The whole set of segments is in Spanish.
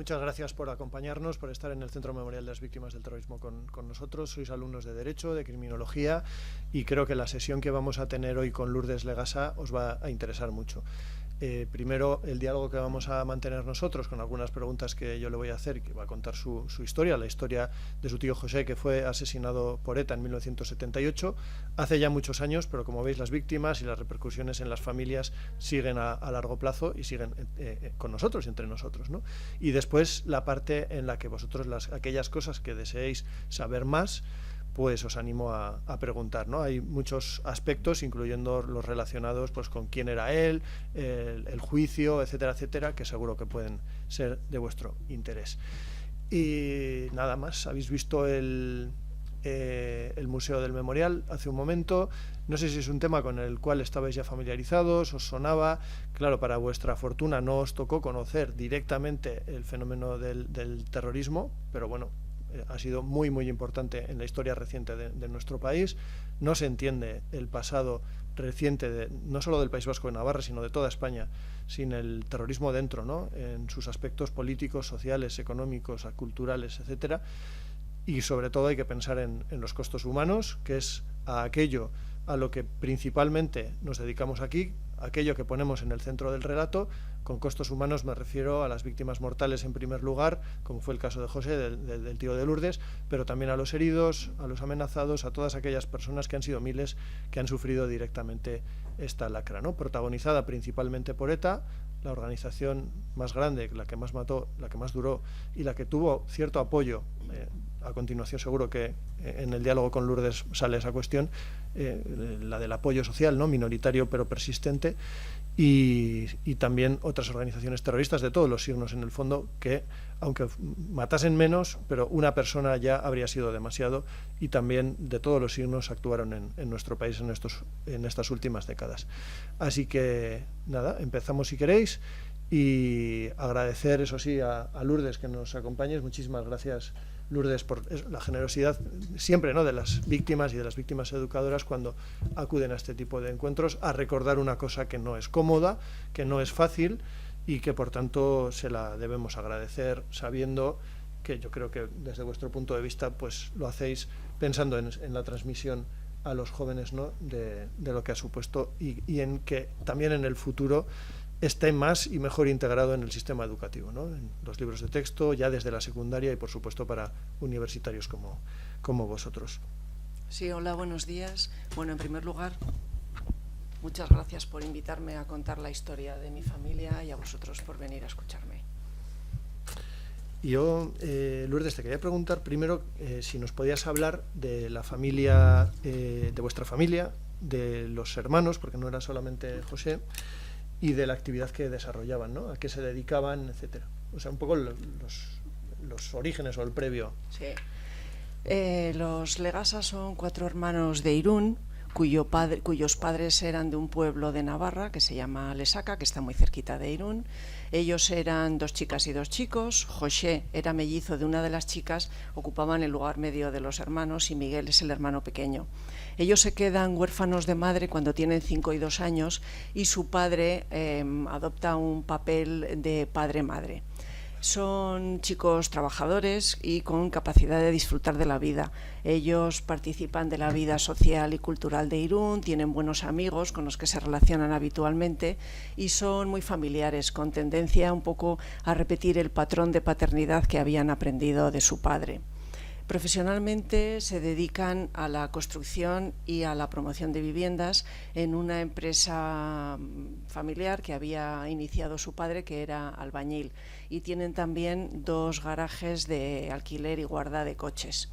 Muchas gracias por acompañarnos, por estar en el Centro Memorial de las Víctimas del Terrorismo con nosotros. Sois alumnos de Derecho, de Criminología, y creo que la sesión que vamos a tener hoy con Lourdes Legasa os va a interesar mucho. Primero, el diálogo que vamos a mantener nosotros, con algunas preguntas que yo le voy a hacer, que va a contar su historia, la historia de su tío José, que fue asesinado por ETA en 1978, hace ya muchos años, pero como veis las víctimas y las repercusiones en las familias siguen a largo plazo y siguen con nosotros y entre nosotros, ¿no? Y después la parte en la que vosotros, aquellas cosas que deseéis saber más, pues os animo a preguntar, ¿no? Hay muchos aspectos, incluyendo los relacionados pues con quién era él, el juicio, etcétera, etcétera, que seguro que pueden ser de vuestro interés. Y nada más, habéis visto el Museo del Memorial hace un momento. No sé si es un tema con el cual estabais ya familiarizados, os sonaba. Claro, para vuestra fortuna no os tocó conocer directamente el fenómeno del terrorismo, pero bueno, ha sido muy muy importante en la historia reciente de nuestro país. No se entiende el pasado reciente no solo del País Vasco de Navarra, sino de toda España, sin el terrorismo dentro, ¿no? En sus aspectos políticos, sociales, económicos, culturales, etcétera. Y sobre todo hay que pensar en los costos humanos, que es aquello a lo que principalmente nos dedicamos aquí, aquello que ponemos en el centro del relato. Con costos humanos me refiero a las víctimas mortales en primer lugar, como fue el caso de José, del tío de Lourdes, pero también a los heridos, a los amenazados, a todas aquellas personas, que han sido miles, que han sufrido directamente esta lacra, ¿no? Protagonizada principalmente por ETA, la organización más grande, la que más mató, la que más duró y la que tuvo cierto apoyo. A continuación seguro que en el diálogo con Lourdes sale esa cuestión, la del apoyo social, ¿no? Minoritario pero persistente, y también otras organizaciones terroristas de todos los signos, en el fondo, que aunque matasen menos, pero una persona ya habría sido demasiado, y también de todos los signos actuaron en nuestro país en estas últimas décadas. Así que nada, empezamos si queréis, y agradecer, eso sí, a Lourdes que nos acompañes. Muchísimas gracias, Lourdes, por la generosidad siempre, ¿no?, de las víctimas y de las víctimas educadoras cuando acuden a este tipo de encuentros, a recordar una cosa que no es cómoda, que no es fácil, y que por tanto se la debemos agradecer, sabiendo que yo creo que desde vuestro punto de vista pues lo hacéis pensando en la transmisión a los jóvenes, ¿no?, de lo que ha supuesto, y en que también en el futuro esté más y mejor integrado en el sistema educativo, ¿no?, en los libros de texto, ya desde la secundaria, y por supuesto para universitarios como vosotros. Sí, hola, buenos días. Bueno, en primer lugar, muchas gracias por invitarme a contar la historia de mi familia, y a vosotros por venir a escucharme. Yo, Lourdes, te quería preguntar primero si nos podías hablar de la familia, de vuestra familia, de los hermanos, porque no era solamente José, y de la actividad que desarrollaban, ¿no?, a qué se dedicaban, etcétera. O sea, un poco los orígenes o el previo. Sí. Los Legasa son 4 hermanos de Irún, cuyos padres eran de un pueblo de Navarra que se llama Lesaca, que está muy cerquita de Irún. Ellos eran 2 chicas y 2 chicos. José era mellizo de una de las chicas, ocupaban el lugar medio de los hermanos, y Miguel es el hermano pequeño. Ellos se quedan huérfanos de madre cuando tienen 5 y 2 años, y su padre adopta un papel de padre-madre. Son chicos trabajadores y con capacidad de disfrutar de la vida. Ellos participan de la vida social y cultural de Irún, tienen buenos amigos con los que se relacionan habitualmente, y son muy familiares, con tendencia un poco a repetir el patrón de paternidad que habían aprendido de su padre. Profesionalmente se dedican a la construcción y a la promoción de viviendas en una empresa familiar que había iniciado su padre, que era albañil, y tienen también 2 garajes de alquiler y guarda de coches.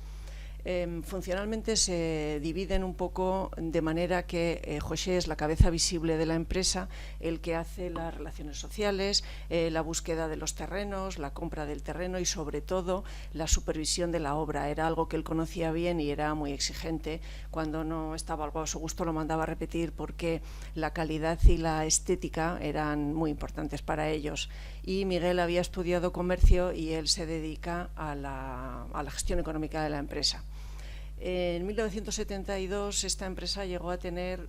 Funcionalmente se dividen un poco de manera que José es la cabeza visible de la empresa, el que hace las relaciones sociales, la búsqueda de los terrenos, la compra del terreno y sobre todo la supervisión de la obra. Era algo que él conocía bien y era muy exigente. Cuando no estaba algo a su gusto lo mandaba a repetir, porque la calidad y la estética eran muy importantes para ellos. Y Miguel había estudiado comercio y él se dedica a la gestión económica de la empresa. En 1972 esta empresa llegó a tener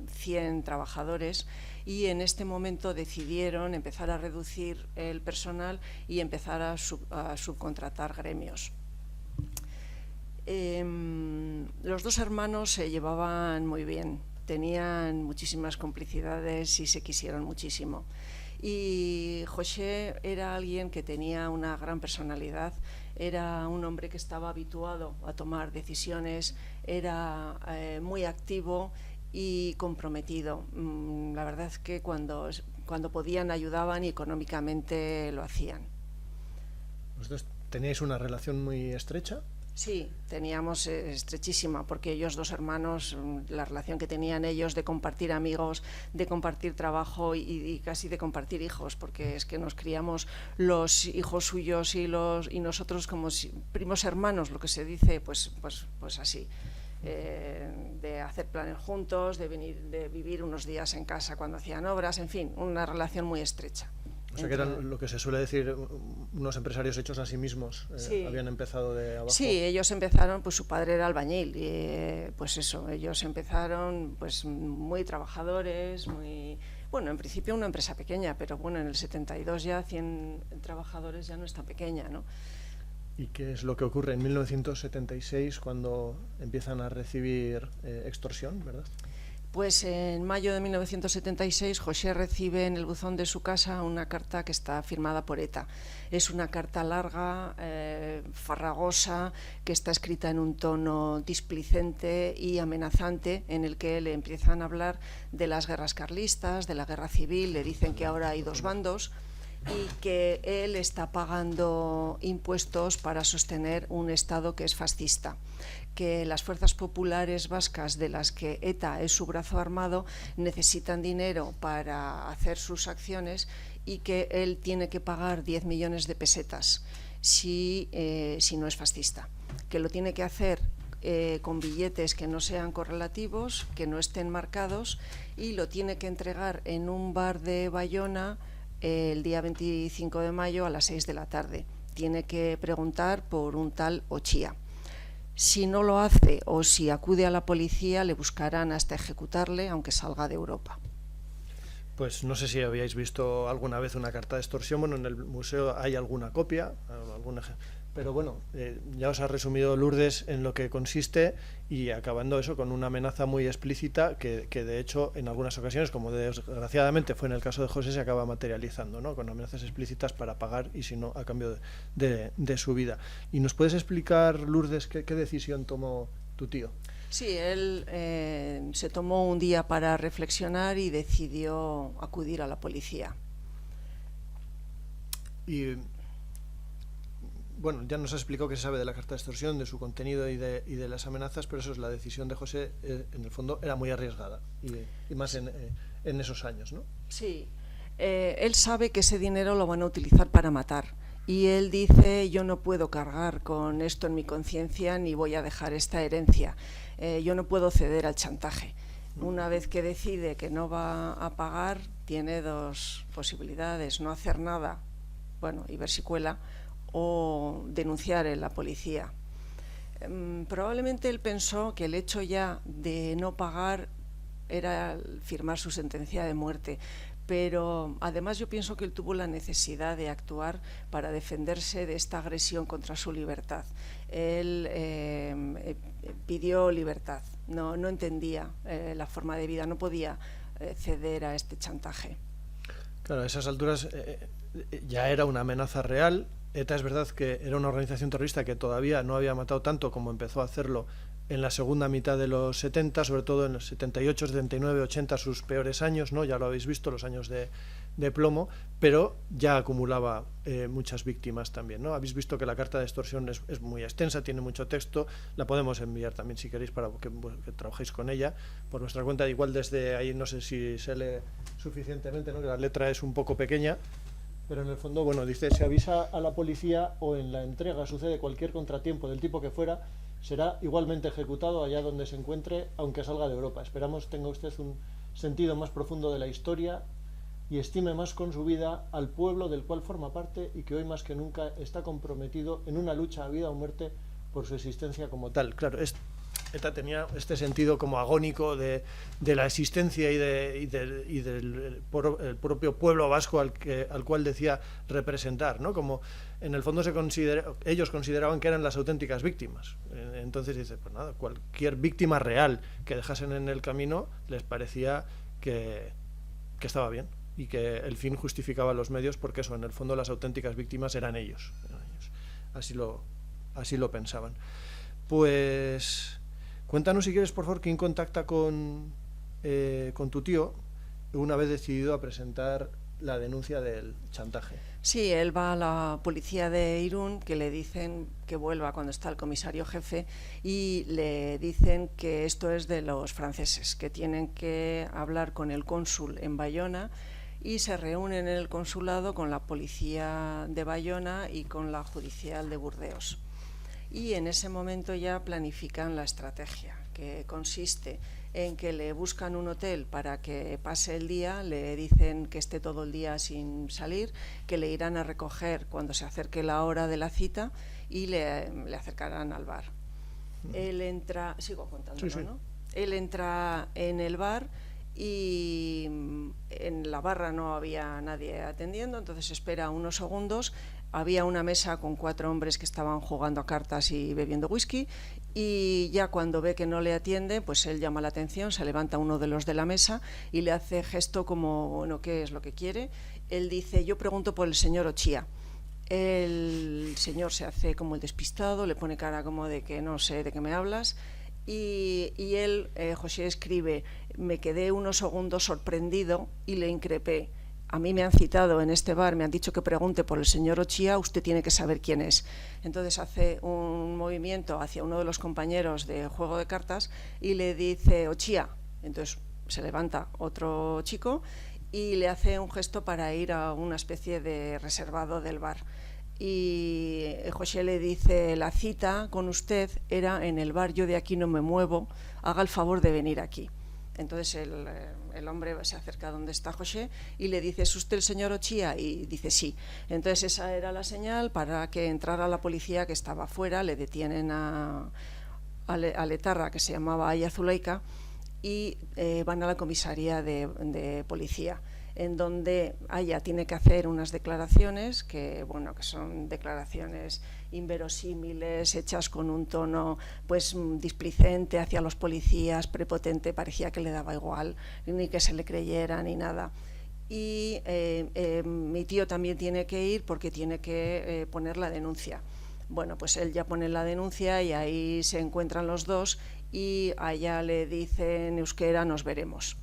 100 trabajadores y en este momento decidieron empezar a reducir el personal y empezar a subcontratar gremios. Los dos hermanos se llevaban muy bien, tenían muchísimas complicidades y se quisieron muchísimo. Y José era alguien que tenía una gran personalidad, era un hombre que estaba habituado a tomar decisiones, era muy activo y comprometido. La verdad es que cuando podían ayudaban y económicamente lo hacían. ¿Vosotros teníais una relación muy estrecha? Sí, teníamos estrechísima, porque ellos dos hermanos, la relación que tenían ellos de compartir amigos, de compartir trabajo y casi de compartir hijos, porque es que nos criamos los hijos suyos y nosotros como primos hermanos, lo que se dice, pues así. De hacer planes juntos, de vivir unos días en casa cuando hacían obras, en fin, una relación muy estrecha. O sea que eran lo que se suele decir unos empresarios hechos a sí mismos, sí. Habían empezado de abajo. Sí, ellos empezaron, pues su padre era albañil y pues eso, ellos empezaron pues muy trabajadores, bueno, en principio una empresa pequeña, pero bueno, en el 72 ya 100 trabajadores ya no es tan pequeña, ¿no? ¿Y qué es lo que ocurre en 1976 cuando empiezan a recibir extorsión, verdad? Pues en mayo de 1976 José recibe en el buzón de su casa una carta que está firmada por ETA. Es una carta larga, farragosa, que está escrita en un tono displicente y amenazante, en el que le empiezan a hablar de las guerras carlistas, de la guerra civil, le dicen que ahora hay dos bandos y que él está pagando impuestos para sostener un Estado que es fascista, que las fuerzas populares vascas, de las que ETA es su brazo armado, necesitan dinero para hacer sus acciones y que él tiene que pagar 10 millones de pesetas si no es fascista, que lo tiene que hacer con billetes que no sean correlativos, que no estén marcados, y lo tiene que entregar en un bar de Bayona el día 25 de mayo a las 6 de la tarde. Tiene que preguntar por un tal Ochía. Si no lo hace o si acude a la policía, le buscarán hasta ejecutarle, aunque salga de Europa. Pues no sé si habíais visto alguna vez una carta de extorsión. Bueno, en el museo hay alguna copia, pero bueno, ya os ha resumido Lourdes en lo que consiste, y acabando eso con una amenaza muy explícita que de hecho en algunas ocasiones, como desgraciadamente fue en el caso de José, se acaba materializando, ¿no? Con amenazas explícitas para pagar, y si no, a cambio de su vida. ¿Y nos puedes explicar, Lourdes, qué decisión tomó tu tío? Sí, él se tomó un día para reflexionar y decidió acudir a la policía. Y bueno, ya nos has explicado que se sabe de la carta de extorsión, de su contenido y de las amenazas, pero eso es la decisión de José, en el fondo era muy arriesgada, y más en esos años, ¿no? Sí, él sabe que ese dinero lo van a utilizar para matar, y él dice: yo no puedo cargar con esto en mi conciencia, ni voy a dejar esta herencia, yo no puedo ceder al chantaje. Una vez que decide que no va a pagar, tiene dos posibilidades: no hacer nada, bueno, y ver si cuela, o denunciar en la policía. Probablemente él pensó que el hecho ya de no pagar era firmar su sentencia de muerte, pero además yo pienso que él tuvo la necesidad de actuar para defenderse de esta agresión contra su libertad. Él pidió libertad, no entendía la forma de vida, no podía ceder a este chantaje. Claro, a esas alturas ya era una amenaza real. ETA es verdad que era una organización terrorista que todavía no había matado tanto como empezó a hacerlo en la segunda mitad de los 70, sobre todo en los 78, 79, 80, sus peores años, ¿no? Ya lo habéis visto, los años de plomo, pero ya acumulaba muchas víctimas también, ¿no? Habéis visto que la carta de extorsión es muy extensa, tiene mucho texto, la podemos enviar también si queréis para que trabajéis con ella por nuestra cuenta. Igual desde ahí no sé si se lee suficientemente, ¿no? Que la letra es un poco pequeña, pero en el fondo, bueno, dice: se avisa a la policía o en la entrega sucede cualquier contratiempo del tipo que fuera, será igualmente ejecutado allá donde se encuentre, aunque salga de Europa. Esperamos tenga usted un sentido más profundo de la historia y estime más con su vida al pueblo del cual forma parte y que hoy más que nunca está comprometido en una lucha a vida o muerte por su existencia como tal. Claro, ETA tenía este sentido como agónico de la existencia y del propio pueblo vasco al cual decía representar, ¿no? Como en el fondo ellos consideraban que eran las auténticas víctimas. Entonces dice, pues nada, cualquier víctima real que dejasen en el camino les parecía que estaba bien y que el fin justificaba los medios, porque eso, en el fondo las auténticas víctimas eran ellos. Así lo pensaban. Pues cuéntanos, si quieres, por favor, quién contacta con tu tío una vez decidido a presentar la denuncia del chantaje. Sí, él va a la policía de Irún, que le dicen que vuelva cuando está el comisario jefe, y le dicen que esto es de los franceses, que tienen que hablar con el cónsul en Bayona, y se reúnen en el consulado con la policía de Bayona y con la judicial de Burdeos. Y en ese momento ya planifican la estrategia, que consiste en que le buscan un hotel para que pase el día, le dicen que esté todo el día sin salir, que le irán a recoger cuando se acerque la hora de la cita y le acercarán al bar. Él entra, sigo contándolo, sí. ¿No? Él entra en el bar y en la barra no había nadie atendiendo, entonces espera unos segundos. Había una mesa con 4 hombres que estaban jugando a cartas y bebiendo whisky, y ya cuando ve que no le atiende, pues él llama la atención, se levanta uno de los de la mesa y le hace gesto como, bueno, ¿qué es lo que quiere? Él dice, yo pregunto por el señor Ochía. El señor se hace como el despistado, le pone cara como de que no sé de qué me hablas, y él, José, escribe, me quedé unos segundos sorprendido y le increpé. A mí me han citado en este bar, me han dicho que pregunte por el señor Ochía, usted tiene que saber quién es. Entonces hace un movimiento hacia uno de los compañeros de juego de cartas y le dice, Ochía. Entonces se levanta otro chico y le hace un gesto para ir a una especie de reservado del bar. Y José le dice, la cita con usted era en el bar, yo de aquí no me muevo, haga el favor de venir aquí. Entonces el hombre se acerca a donde está José y le dice, ¿es usted el señor Ochía? Y dice, sí. Entonces esa era la señal para que entrara la policía, que estaba afuera. Le detienen a Letarra, que se llamaba Aya Zuleika, y van a la comisaría de policía, en donde Aya tiene que hacer unas declaraciones que son declaraciones inverosímiles, hechas con un tono pues displicente hacia los policías, prepotente, parecía que le daba igual, ni que se le creyera ni nada. Y mi tío también tiene que ir porque tiene que poner la denuncia. Bueno, pues él ya pone la denuncia y ahí se encuentran los dos y a ella le dice en euskera, nos veremos.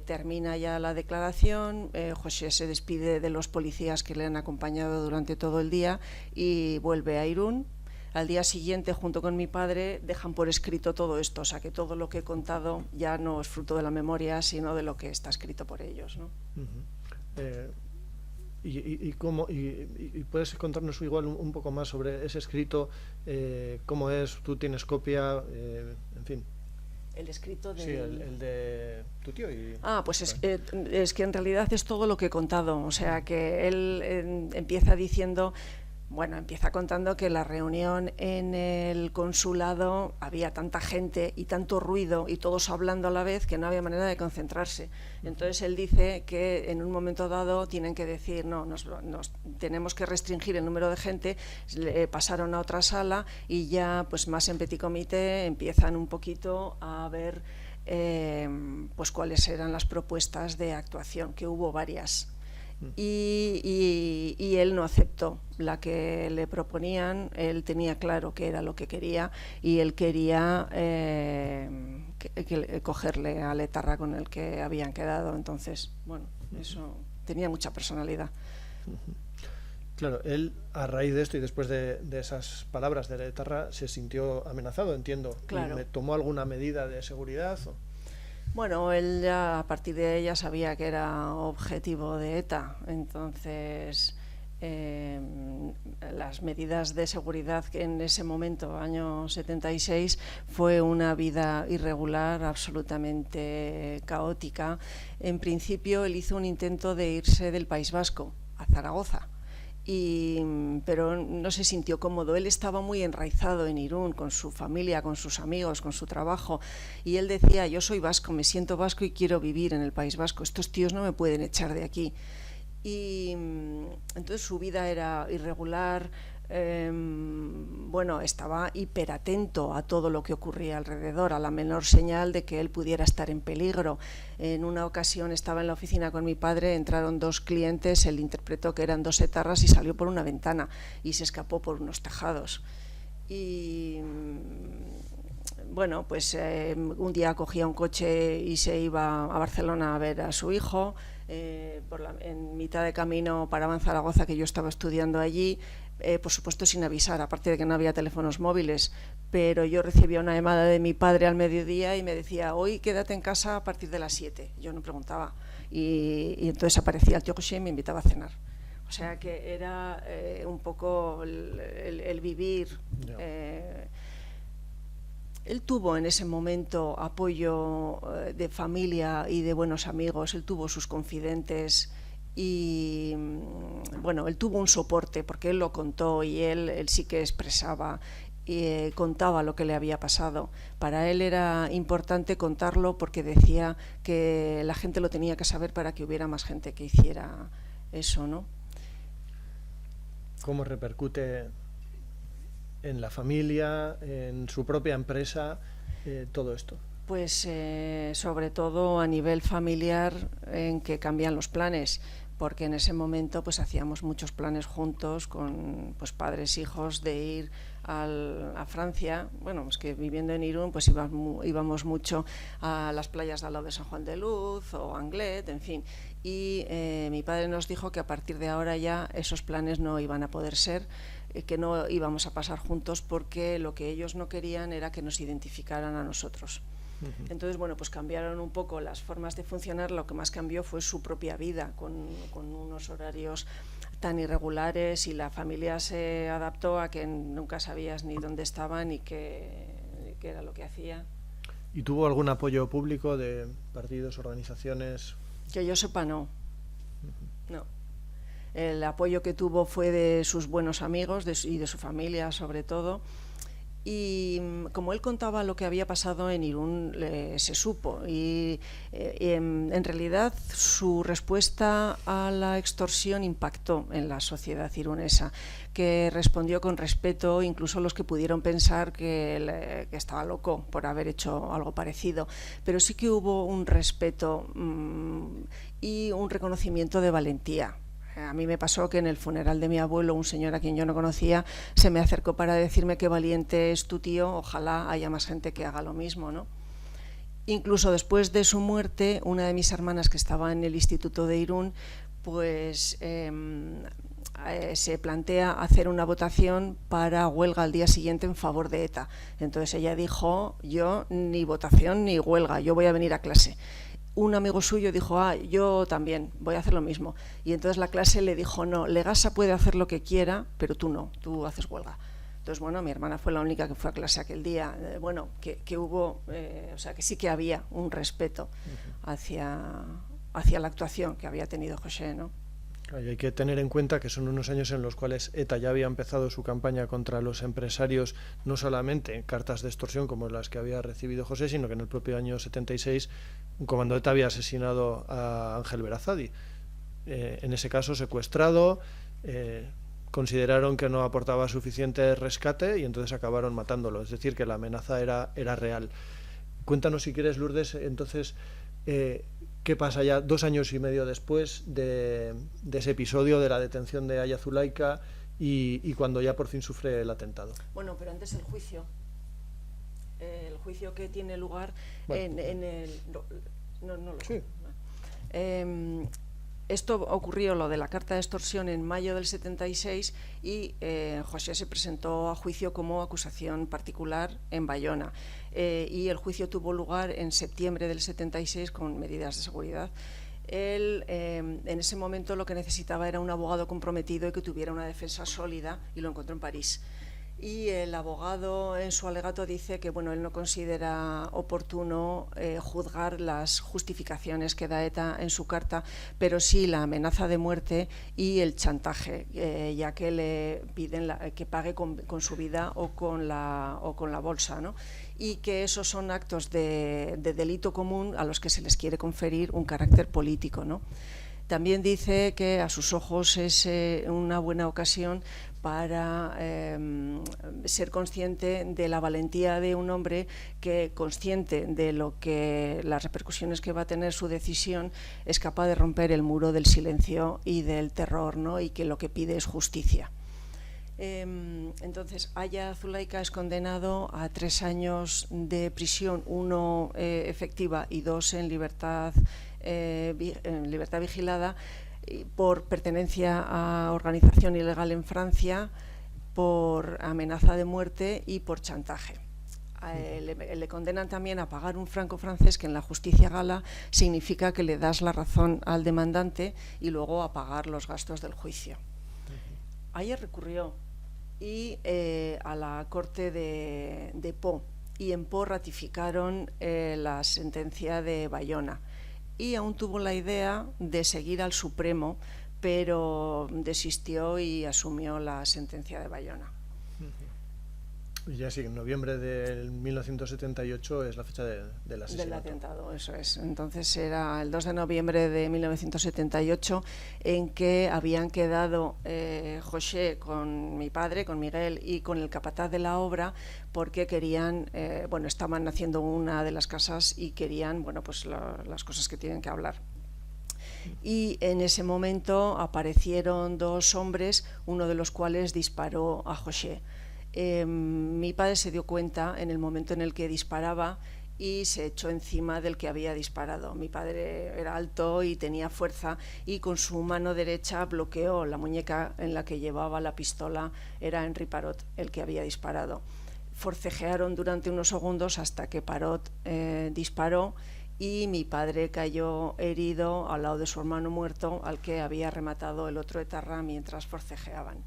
Termina ya la declaración, José se despide de los policías que le han acompañado durante todo el día y vuelve a Irún. Al día siguiente, junto con mi padre, dejan por escrito todo esto, o sea que todo lo que he contado ya no es fruto de la memoria, sino de lo que está escrito por ellos, ¿no? ¿Y puedes contarnos igual un poco más sobre ese escrito? ¿Cómo es? ¿Tú tienes copia? En fin. El escrito de... Sí, el de tu tío. Pues es que en realidad es todo lo que he contado. O sea, que él empieza diciendo... Bueno, empieza contando que la reunión en el consulado había tanta gente y tanto ruido y todos hablando a la vez que no había manera de concentrarse. Entonces él dice que en un momento dado tienen que decir, no, nos tenemos que restringir el número de gente. Le pasaron a otra sala y ya pues más en petit comité empiezan un poquito a ver pues cuáles eran las propuestas de actuación, que hubo varias. Y él no aceptó la que le proponían. Él tenía claro que era lo que quería y él quería cogerle a Letarra con el que habían quedado. Entonces, bueno, eso tenía mucha personalidad. Claro, él a raíz de esto y después de esas palabras de Letarra se sintió amenazado, entiendo. Claro. ¿Y tomó alguna medida de seguridad? Bueno, él ya a partir de ella sabía que era objetivo de ETA, entonces las medidas de seguridad que en ese momento, año 76, fue una vida irregular, absolutamente caótica. En principio él hizo un intento de irse del País Vasco a Zaragoza pero no se sintió cómodo. Él estaba muy enraizado en Irún, con su familia, con sus amigos, con su trabajo, y él decía: yo soy vasco, me siento vasco y quiero vivir en el País Vasco, estos tíos no me pueden echar de aquí. Y entonces su vida era irregular. Bueno, estaba hiperatento a todo lo que ocurría alrededor, a la menor señal de que él pudiera estar en peligro. En una ocasión estaba en la oficina con mi padre, entraron 2 clientes, él interpretó que eran 2 etarras y salió por una ventana y se escapó por unos tejados. Y bueno, pues un día cogía un coche y se iba a Barcelona a ver a su hijo. En mitad de camino paraban en Zaragoza, que yo estaba estudiando allí, por supuesto sin avisar, aparte de que no había teléfonos móviles, pero yo recibía una llamada de mi padre al mediodía y me decía: hoy quédate en casa a partir de las 7. Yo no preguntaba, y entonces aparecía el tío José y me invitaba a cenar. O sea que era un poco el vivir. Él tuvo en ese momento apoyo de familia y de buenos amigos, él tuvo sus confidentes y bueno, él tuvo un soporte porque él lo contó y él sí que expresaba y contaba lo que le había pasado. Para él era importante contarlo porque decía que la gente lo tenía que saber para que hubiera más gente que hiciera eso, ¿no? ¿Cómo repercute en la familia, en su propia empresa, todo esto? Pues sobre todo a nivel familiar, en que cambian los planes, porque en ese momento pues hacíamos muchos planes juntos con pues padres, hijos, de ir a Francia. Bueno, es que viviendo en Irún pues íbamos mucho a las playas de al lado de San Juan de Luz o Anglet, en fin. Y mi padre nos dijo que a partir de ahora ya esos planes no iban a poder ser, que no íbamos a pasar juntos, porque lo que ellos no querían era que nos identificaran a nosotros. Entonces, bueno, pues cambiaron un poco las formas de funcionar. Lo que más cambió fue su propia vida, con unos horarios tan irregulares, y la familia se adaptó a que nunca sabías ni dónde estaban ni qué era lo que hacía. ¿Y tuvo algún apoyo público de partidos, organizaciones? Que yo sepa, no. No. El apoyo que tuvo fue de sus buenos amigos y de su familia, sobre todo. Y como él contaba lo que había pasado en Irún, se supo, y en realidad su respuesta a la extorsión impactó en la sociedad irunesa, que respondió con respeto, incluso los que pudieron pensar que estaba loco por haber hecho algo parecido. Pero sí que hubo un respeto y un reconocimiento de valentía. A mí me pasó que en el funeral de mi abuelo, un señor a quien yo no conocía se me acercó para decirme: qué valiente es tu tío, ojalá haya más gente que haga lo mismo, ¿no? Incluso después de su muerte, una de mis hermanas, que estaba en el Instituto de Irún, pues se plantea hacer una votación para huelga al día siguiente en favor de ETA. Entonces ella dijo: yo ni votación ni huelga, yo voy a venir a clase. Un amigo suyo dijo: yo también voy a hacer lo mismo. Y entonces la clase le dijo: no, Legasa puede hacer lo que quiera, pero tú no, tú haces huelga. Entonces, bueno, mi hermana fue la única que fue a clase aquel día. Bueno, que hubo, o sea, que sí que había un respeto hacia la actuación que había tenido José, ¿no? Y hay que tener en cuenta que son unos años en los cuales ETA ya había empezado su campaña contra los empresarios, no solamente cartas de extorsión como las que había recibido José, sino que en el propio año 76 un comando ETA había asesinado a Ángel Berazadi. En ese caso secuestrado, consideraron que no aportaba suficiente rescate y entonces acabaron matándolo. Es decir, que la amenaza era real. Cuéntanos, si quieres, Lourdes, entonces, ¿qué pasa ya 2 años y medio después de ese episodio de la detención de Aya Zulaika y cuando ya por fin sufre el atentado? Bueno, pero antes el juicio. El juicio que tiene lugar en el... No lo sé. Sí. Esto ocurrió, lo de la carta de extorsión, en mayo del 76, y José se presentó a juicio como acusación particular en Bayona, y el juicio tuvo lugar en septiembre del 76 con medidas de seguridad. Él en ese momento lo que necesitaba era un abogado comprometido y que tuviera una defensa sólida, y lo encontró en París. Y el abogado en su alegato dice que bueno, él no considera oportuno juzgar las justificaciones que da ETA en su carta, pero sí la amenaza de muerte y el chantaje, ya que le piden que pague con su vida o con la bolsa, ¿no? Y que esos son actos de delito común a los que se les quiere conferir un carácter político, ¿no? También dice que a sus ojos es una buena ocasión para ser consciente de la valentía de un hombre que, consciente de las repercusiones que va a tener su decisión, es capaz de romper el muro del silencio y del terror, ¿no? Y que lo que pide es justicia. Entonces, Aya Zulaika es condenado a 3 años de prisión, 1 efectiva y 2 en libertad vigilada, por pertenencia a organización ilegal en Francia, por amenaza de muerte y por chantaje. Le condenan también a pagar un franco francés, que en la justicia gala significa que le das la razón al demandante, y luego a pagar los gastos del juicio. Ayer recurrió a la corte de Pau, y en Pau ratificaron la sentencia de Bayona, y aún tuvo la idea de seguir al Supremo, pero desistió y asumió la sentencia de Bayona. Y ya sí, en noviembre del 1978 es la fecha del asesinato. Del atentado, eso es. Entonces era el 2 de noviembre de 1978 en que habían quedado José con mi padre, con Miguel, y con el capataz de la obra, porque querían, estaban haciendo una de las casas y querían, las cosas que tienen que hablar. Y en ese momento aparecieron 2 hombres, uno de los cuales disparó a José. Mi padre se dio cuenta en el momento en el que disparaba y se echó encima del que había disparado. Mi padre era alto y tenía fuerza, y con su mano derecha bloqueó la muñeca en la que llevaba la pistola. Era Henri Parot el que había disparado. Forcejearon durante unos segundos hasta que Parot disparó, y mi padre cayó herido al lado de su hermano muerto, al que había rematado el otro etarra mientras forcejeaban.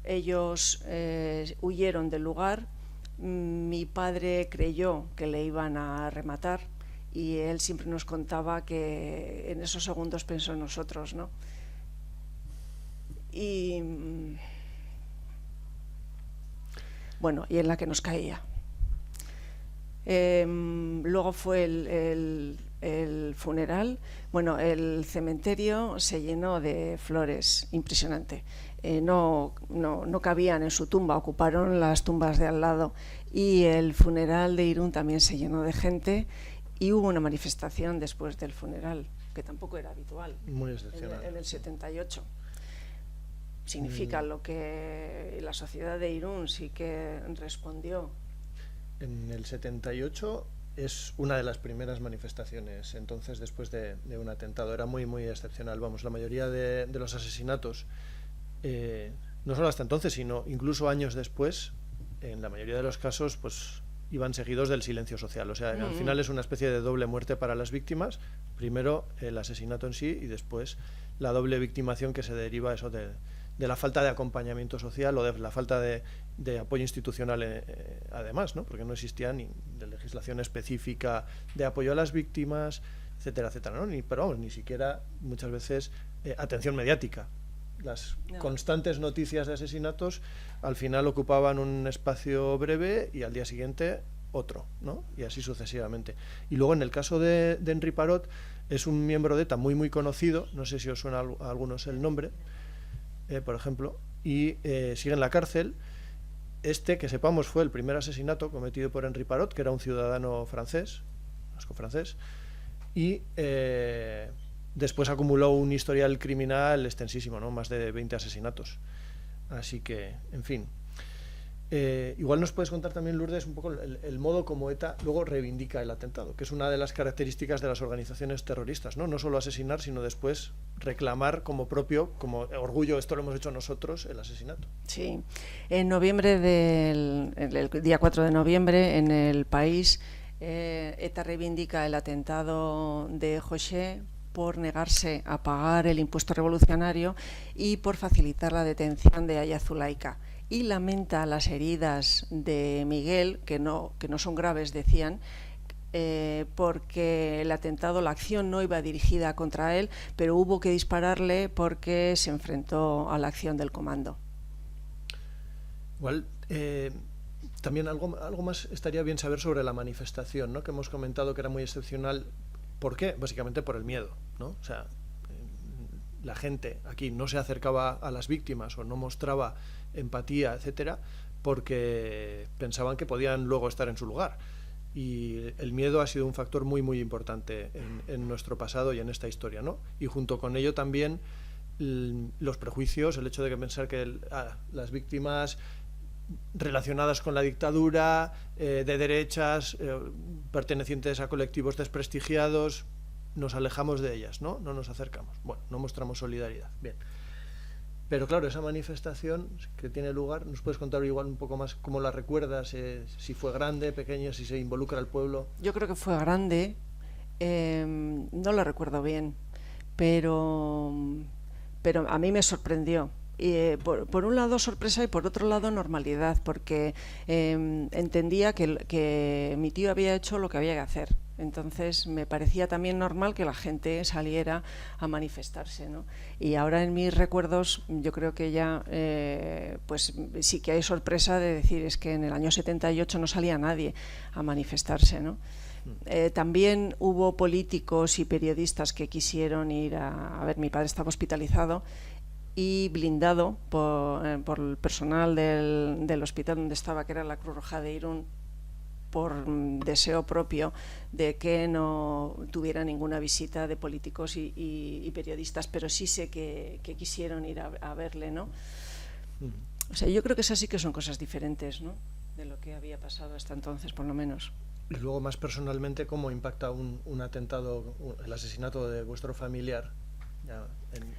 Ellos huyeron del lugar. Mi padre creyó que le iban a rematar, y él siempre nos contaba que en esos segundos pensó en nosotros, ¿no? Y en la que nos caía. Luego fue el funeral. El cementerio se llenó de flores, impresionante. No cabían en su tumba, ocuparon las tumbas de al lado, y el funeral de Irún también se llenó de gente, y hubo una manifestación después del funeral, que tampoco era habitual. Muy excepcional. En el 78. Significa lo que la sociedad de Irún sí que respondió. En el 78 es una de las primeras manifestaciones, entonces, después de un atentado. Era muy, muy excepcional. La mayoría de los asesinatos, no solo hasta entonces, sino incluso años después, en la mayoría de los casos, pues iban seguidos del silencio social. O sea, al final es una especie de doble muerte para las víctimas. Primero el asesinato en sí, y después la doble victimación que se deriva eso de la falta de acompañamiento social, o de la falta de apoyo institucional, además, ¿no? Porque no existía ni de legislación específica de apoyo a las víctimas, etcétera, etcétera, ¿no? Ni siquiera muchas veces atención mediática. Las constantes noticias de asesinatos al final ocupaban un espacio breve, y al día siguiente otro, ¿no? Y así sucesivamente. Y luego, en el caso de Henri Parot, es un miembro de ETA muy, muy conocido. No sé si os suena a algunos el nombre, por ejemplo, y sigue en la cárcel. Que sepamos, fue el primer asesinato cometido por Henri Parot, que era un ciudadano francés, vasco-francés, y después acumuló un historial criminal extensísimo, ¿no? Más de 20 asesinatos. Así que, en fin. Igual nos puedes contar también, Lourdes, un poco el modo como ETA luego reivindica el atentado, que es una de las características de las organizaciones terroristas, ¿no? No solo asesinar, sino después reclamar como propio, como orgullo, esto lo hemos hecho nosotros, el asesinato. Sí, en noviembre el día 4 de noviembre, en El País, ETA reivindica el atentado de José por negarse a pagar el impuesto revolucionario y por facilitar la detención de Aya Zulaika. y lamenta las heridas de Miguel, que no son graves, decían, porque el atentado, la acción no iba dirigida contra él, pero hubo que dispararle porque se enfrentó a la acción del comando. Igual, también algo más estaría bien saber sobre la manifestación, ¿no? Que hemos comentado que era muy excepcional. ¿Por qué? Básicamente por el miedo, ¿no? O sea, la gente aquí no se acercaba a las víctimas o no mostraba empatía, etcétera, porque pensaban que podían luego estar en su lugar. Y el miedo ha sido un factor muy, muy importante en nuestro pasado y en esta historia, ¿no? Y junto con ello también los prejuicios, el hecho de pensar que las víctimas relacionadas con la dictadura, de derechas, pertenecientes a colectivos desprestigiados, nos alejamos de ellas, ¿no? No nos acercamos. Bueno, no mostramos solidaridad. Bien. Pero claro, esa manifestación que tiene lugar, ¿nos puedes contar igual un poco más cómo la recuerdas? Si fue grande, pequeña, si se involucra al pueblo. Yo creo que fue grande, no la recuerdo bien, pero a mí me sorprendió. Por un lado sorpresa y por otro lado normalidad, porque entendía que mi tío había hecho lo que había que hacer. Entonces me parecía también normal que la gente saliera a manifestarse, ¿no? Y ahora en mis recuerdos yo creo que ya pues sí que hay sorpresa de decir, es que en el año 78 no salía nadie a manifestarse, ¿no? También hubo políticos y periodistas que quisieron ir a ver, mi padre estaba hospitalizado y blindado por el personal del hospital donde estaba, que era la Cruz Roja de Irún, por deseo propio de que no tuviera ninguna visita de políticos y periodistas, pero sí sé que quisieron ir a verle, ¿no? O sea, yo creo que esas sí que son cosas diferentes, ¿no?, de lo que había pasado hasta entonces, por lo menos. Y luego, más personalmente, ¿cómo impacta un atentado, el asesinato de vuestro familiar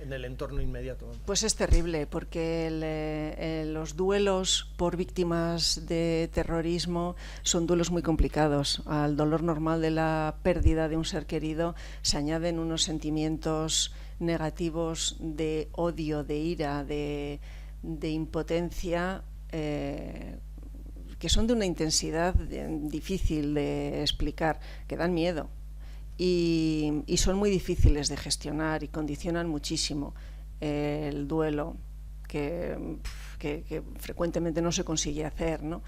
en el entorno inmediato? Pues es terrible, porque los duelos por víctimas de terrorismo son duelos muy complicados. Al dolor normal de la pérdida de un ser querido se añaden unos sentimientos negativos de odio, de ira, de impotencia, que son de una intensidad difícil de explicar, que dan miedo. Y son muy difíciles de gestionar y condicionan muchísimo el duelo, que frecuentemente no se consigue hacer, ¿no?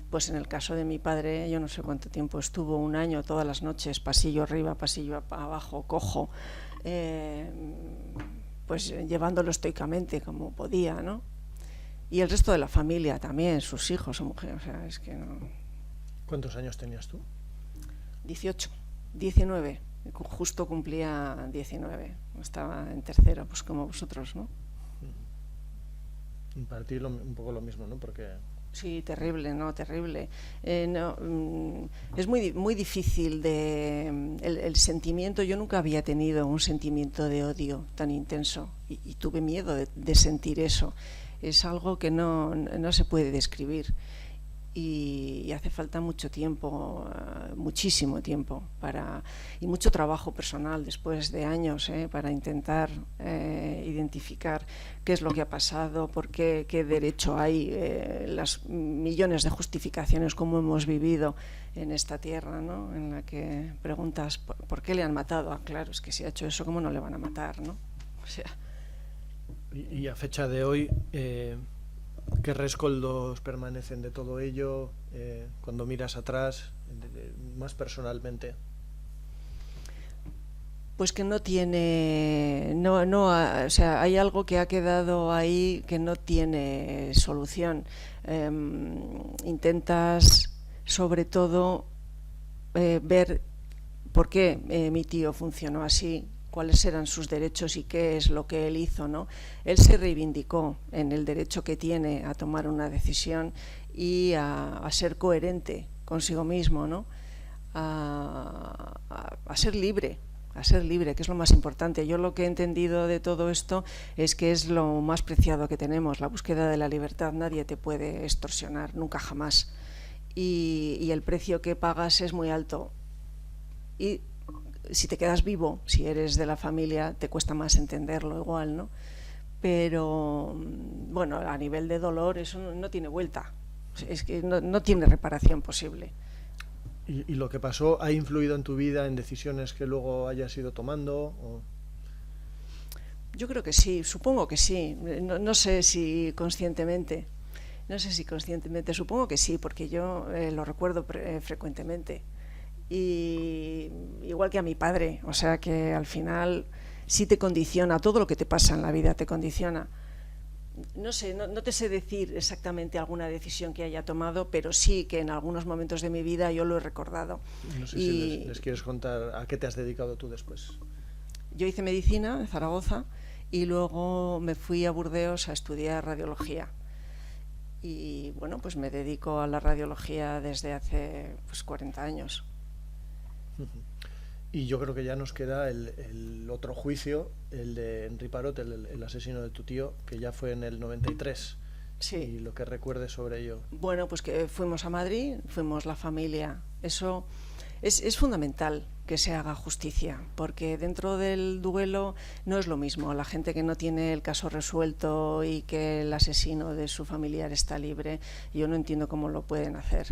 Pues en el caso de mi padre, yo no sé cuánto tiempo estuvo, 1 año, todas las noches, pasillo arriba, pasillo abajo, cojo, pues llevándolo estoicamente como podía, ¿no? Y el resto de la familia también, sus hijos, su mujer, o sea, es que no. ¿Cuántos años tenías tú? 18. 19, justo cumplía 19, estaba en tercero, pues como vosotros, ¿no? Para ti un poco lo mismo, ¿no? Porque... Sí, terrible, ¿no? Terrible. Es muy difícil el sentimiento. Yo nunca había tenido un sentimiento de odio tan intenso y tuve miedo de sentir eso. Es algo que no se puede describir. Y hace falta mucho tiempo, muchísimo tiempo, y mucho trabajo personal después de años, para intentar identificar qué es lo que ha pasado, qué derecho hay, las millones de justificaciones como hemos vivido en esta tierra, ¿no?, en la que preguntas ¿por qué le han matado? Ah, claro, es que si ha hecho eso, ¿cómo no le van a matar, no? O sea. Y a fecha de hoy, ¿qué rescoldos permanecen de todo ello cuando miras atrás, más personalmente? Pues que no tiene, o sea, hay algo que ha quedado ahí que no tiene solución. Intentas, sobre todo, ver por qué mi tío funcionó así, cuáles eran sus derechos y qué es lo que él hizo, ¿no? Él se reivindicó en el derecho que tiene a tomar una decisión y a ser coherente consigo mismo, ¿no? A ser libre, que es lo más importante. Yo lo que he entendido de todo esto es que es lo más preciado que tenemos, la búsqueda de la libertad. Nadie te puede extorsionar, nunca jamás. Y el precio que pagas es muy alto. Y si te quedas vivo, si eres de la familia, te cuesta más entenderlo igual, ¿no? pero bueno, a nivel de dolor eso no tiene vuelta, es que no tiene reparación posible. ¿Y lo que pasó ha influido en tu vida, en decisiones que luego hayas ido tomando? Yo creo que sí, supongo que sí, no sé si conscientemente. Supongo que sí, porque yo lo recuerdo frecuentemente. Y igual que a mi padre, o sea que al final sí te condiciona, todo lo que te pasa en la vida te condiciona. No sé, no te sé decir exactamente alguna decisión que haya tomado, pero sí que en algunos momentos de mi vida yo lo he recordado. No sé si les quieres contar a qué te has dedicado tú después. Yo hice medicina en Zaragoza y luego me fui a Burdeos a estudiar radiología. Y bueno, pues me dedico a la radiología desde hace 40 años. Y yo creo que ya nos queda el otro juicio, el de Henri Parot, el asesino de tu tío, que ya fue en el 93. Sí. Y lo que recuerdes sobre ello. Bueno, pues que fuimos a Madrid, fuimos la familia. Eso es fundamental, que se haga justicia, porque dentro del duelo no es lo mismo. La gente que no tiene el caso resuelto y que el asesino de su familiar está libre, yo no entiendo cómo lo pueden hacer.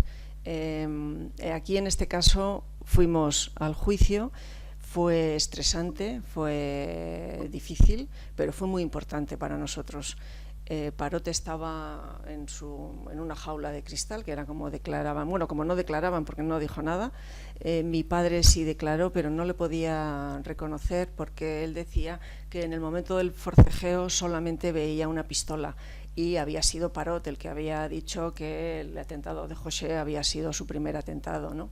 Aquí en este caso fuimos al juicio, fue estresante, fue difícil, pero fue muy importante para nosotros. Parot estaba en una jaula de cristal, que era como declaraban, bueno, como no declaraban porque no dijo nada. Mi padre sí declaró, pero no le podía reconocer porque él decía que en el momento del forcejeo solamente veía una pistola y había sido Parot el que había dicho que el atentado de José había sido su primer atentado, ¿no?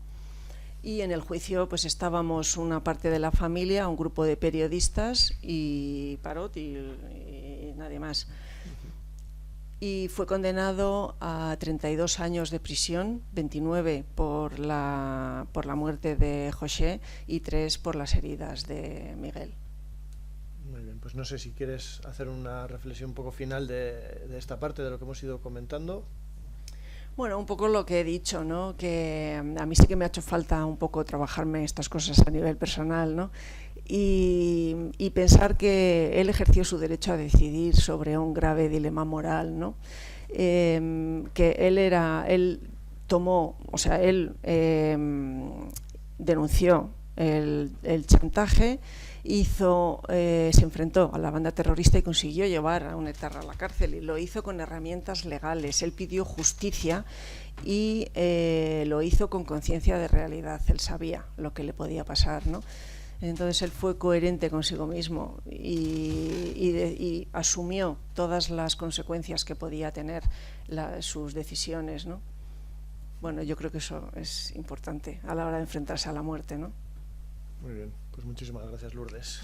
Y en el juicio pues estábamos una parte de la familia, un grupo de periodistas y Parot y nadie más. Y fue condenado a 32 años de prisión, 29 por la muerte de José y 3 por las heridas de Miguel. Muy bien, pues no sé si quieres hacer una reflexión un poco final de esta parte, de lo que hemos ido comentando. Bueno, un poco lo que he dicho, ¿no? Que a mí sí que me ha hecho falta un poco trabajarme estas cosas a nivel personal, ¿no? Y pensar que él ejerció su derecho a decidir sobre un grave dilema moral, ¿no? Que él denunció el chantaje, se enfrentó a la banda terrorista y consiguió llevar a un etarra a la cárcel, y lo hizo con herramientas legales. Él pidió justicia y lo hizo con conciencia de realidad. Él sabía lo que le podía pasar, ¿no? Entonces él fue coherente consigo mismo y asumió todas las consecuencias que podía tener sus decisiones, ¿no? Bueno, yo creo que eso es importante a la hora de enfrentarse a la muerte, ¿no? Muy bien, pues muchísimas gracias, Lourdes.